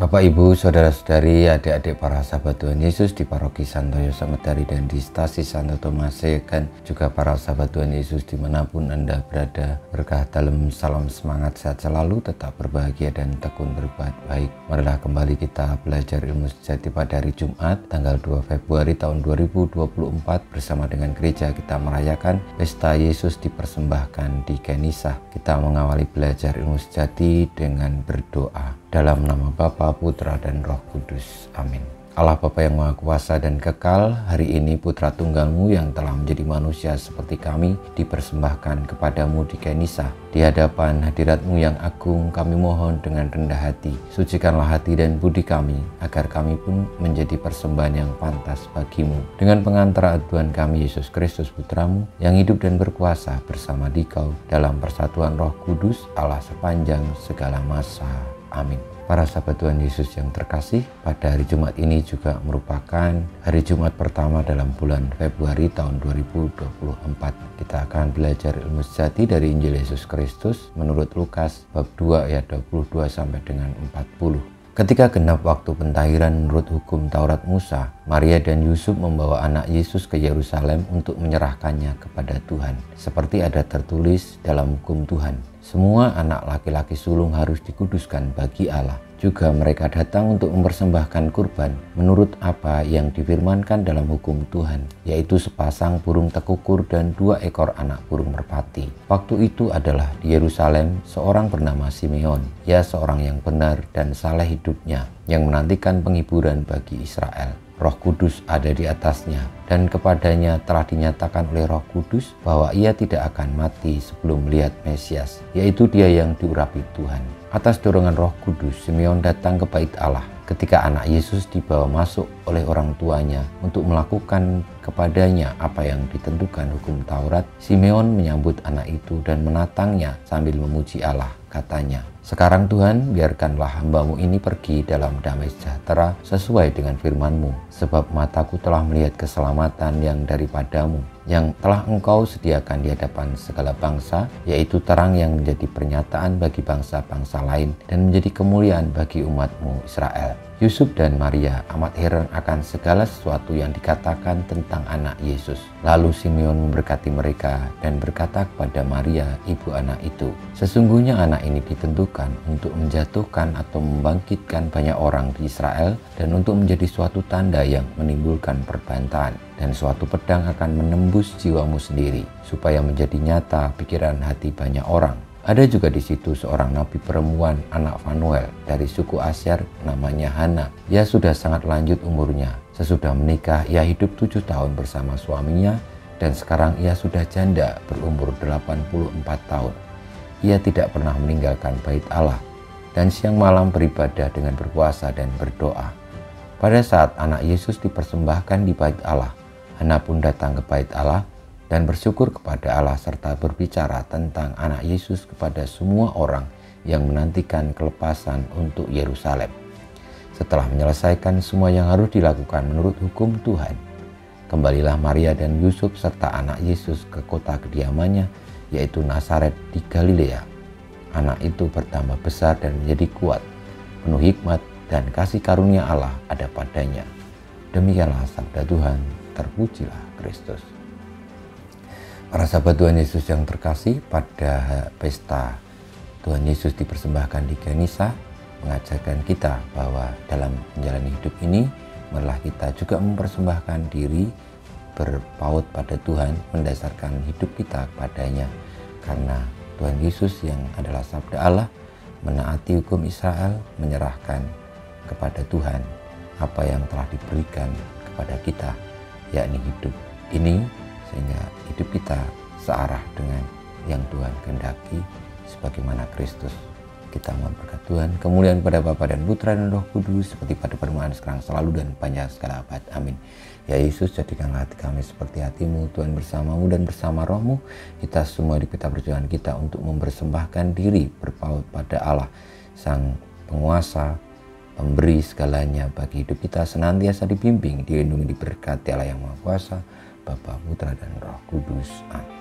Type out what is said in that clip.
Bapak, Ibu, Saudara-saudari, adik-adik para sahabat Tuhan Yesus di Paroki Santo Yosef Medari dan di Stasi Santo Tomase, dan juga para sahabat Tuhan Yesus dimanapun Anda berada. Berkah dalam salam semangat, sehat selalu, tetap berbahagia dan tekun berbuat baik. Marilah kembali kita belajar ilmu sejati pada hari Jumat tanggal 2 Februari tahun 2024 bersama dengan gereja kita merayakan Pesta Yesus dipersembahkan di Kenisa. Kita mengawali belajar ilmu sejati dengan berdoa. Dalam nama Bapa, Putra, dan Roh Kudus. Amin. Allah Bapa yang Maha Kuasa dan Kekal, hari ini Putra Tunggal-Mu yang telah menjadi manusia seperti kami dipersembahkan kepadamu di Kenisa. Di hadapan hadirat-Mu yang agung, kami mohon dengan rendah hati, sucikanlah hati dan budi kami, agar kami pun menjadi persembahan yang pantas bagimu. Dengan pengantar Tuhan kami Yesus Kristus Putra-Mu, yang hidup dan berkuasa bersama Dikau dalam persatuan Roh Kudus, Allah sepanjang segala masa. Amin. Para sahabat Tuhan Yesus yang terkasih, pada hari Jumat ini juga merupakan hari Jumat pertama dalam bulan Februari tahun 2024. Kita akan belajar ilmu sejati dari Injil Yesus Kristus menurut Lukas bab 2 ayat 22 sampai dengan 40. Ketika genap waktu pentahiran menurut hukum Taurat Musa, Maria dan Yusuf membawa anak Yesus ke Yerusalem untuk menyerahkannya kepada Tuhan. Seperti ada tertulis dalam hukum Tuhan, semua anak laki-laki sulung harus dikuduskan bagi Allah. Juga mereka datang untuk mempersembahkan kurban menurut apa yang difirmankan dalam hukum Tuhan, yaitu sepasang burung tekukur dan 2 ekor anak burung merpati. Waktu itu adalah di Yerusalem seorang bernama Simeon. Ia seorang yang benar dan saleh hidupnya, yang menantikan penghiburan bagi Israel. Roh Kudus ada di atasnya, dan kepadanya telah dinyatakan oleh Roh Kudus bahwa ia tidak akan mati sebelum melihat Mesias, yaitu Dia yang diurapi Tuhan. Atas dorongan Roh Kudus, Simeon datang ke Bait Allah. Ketika anak Yesus dibawa masuk oleh orang tuanya untuk melakukan kepadanya apa yang ditentukan hukum Taurat, Simeon menyambut anak itu dan menatangnya sambil memuji Allah. Katanya, "Sekarang Tuhan, biarkanlah hamba-Mu ini pergi dalam damai sejahtera sesuai dengan firman-Mu, sebab mataku telah melihat keselamatan yang daripadamu, yang telah Engkau sediakan di hadapan segala bangsa, yaitu terang yang menjadi pernyataan bagi bangsa-bangsa lain dan menjadi kemuliaan bagi umat-Mu Israel." Yusuf dan Maria amat heran akan segala sesuatu yang dikatakan tentang anak Yesus. Lalu Simeon memberkati mereka dan berkata kepada Maria, ibu anak itu, "Sesungguhnya anak ini ditentukan untuk menjatuhkan atau membangkitkan banyak orang di Israel dan untuk menjadi suatu tanda yang menimbulkan perbantahan. Dan suatu pedang akan menembus jiwamu sendiri, supaya menjadi nyata pikiran hati banyak orang." Ada juga di situ seorang nabi perempuan anak Fanuel dari suku Asyar, namanya Hana. Ia sudah sangat lanjut umurnya. Sesudah menikah ia hidup 7 tahun bersama suaminya, dan sekarang ia sudah janda berumur 84 tahun. Ia tidak pernah meninggalkan bait Allah dan siang malam beribadah dengan berpuasa dan berdoa. Pada saat anak Yesus dipersembahkan di bait Allah, Hana pun datang ke bait Allah dan bersyukur kepada Allah serta berbicara tentang anak Yesus kepada semua orang yang menantikan kelepasan untuk Yerusalem. Setelah menyelesaikan semua yang harus dilakukan menurut hukum Tuhan, kembalilah Maria dan Yusuf serta anak Yesus ke kota kediamannya, yaitu Nazaret di Galilea. Anak itu bertambah besar dan menjadi kuat, penuh hikmat dan kasih karunia Allah ada padanya. Demikianlah sabda Tuhan, terpujilah Kristus. Para sahabat Tuhan Yesus yang terkasih, pada pesta Tuhan Yesus dipersembahkan di Kenisa mengajarkan kita bahwa dalam menjalani hidup ini, marilah kita juga mempersembahkan diri berpaut pada Tuhan, mendasarkan hidup kita kepadanya. Karena Tuhan Yesus yang adalah sabda Allah, menaati hukum Israel, menyerahkan kepada Tuhan apa yang telah diberikan kepada kita, yakni hidup ini, sehingga hidup kita searah dengan yang Tuhan kehendaki sebagaimana Kristus. Kita mohon berkat Tuhan, kemuliaan pada Bapa dan Putra dan Roh Kudus, seperti pada permulaan sekarang selalu dan panjang segala abad. Amin. Ya Yesus, jadikanlah hati kami seperti hati-Mu, Tuhan bersama-Mu dan bersama Roh-Mu. Kita semua di peta perjuangan kita untuk mempersembahkan diri berpaut pada Allah, Sang Penguasa, Pemberi segalanya bagi hidup kita, senantiasa dibimbing, dilindungi, diberkati Allah yang Maha Kuasa, Bapa, Putra, dan Roh Kudus. Amin.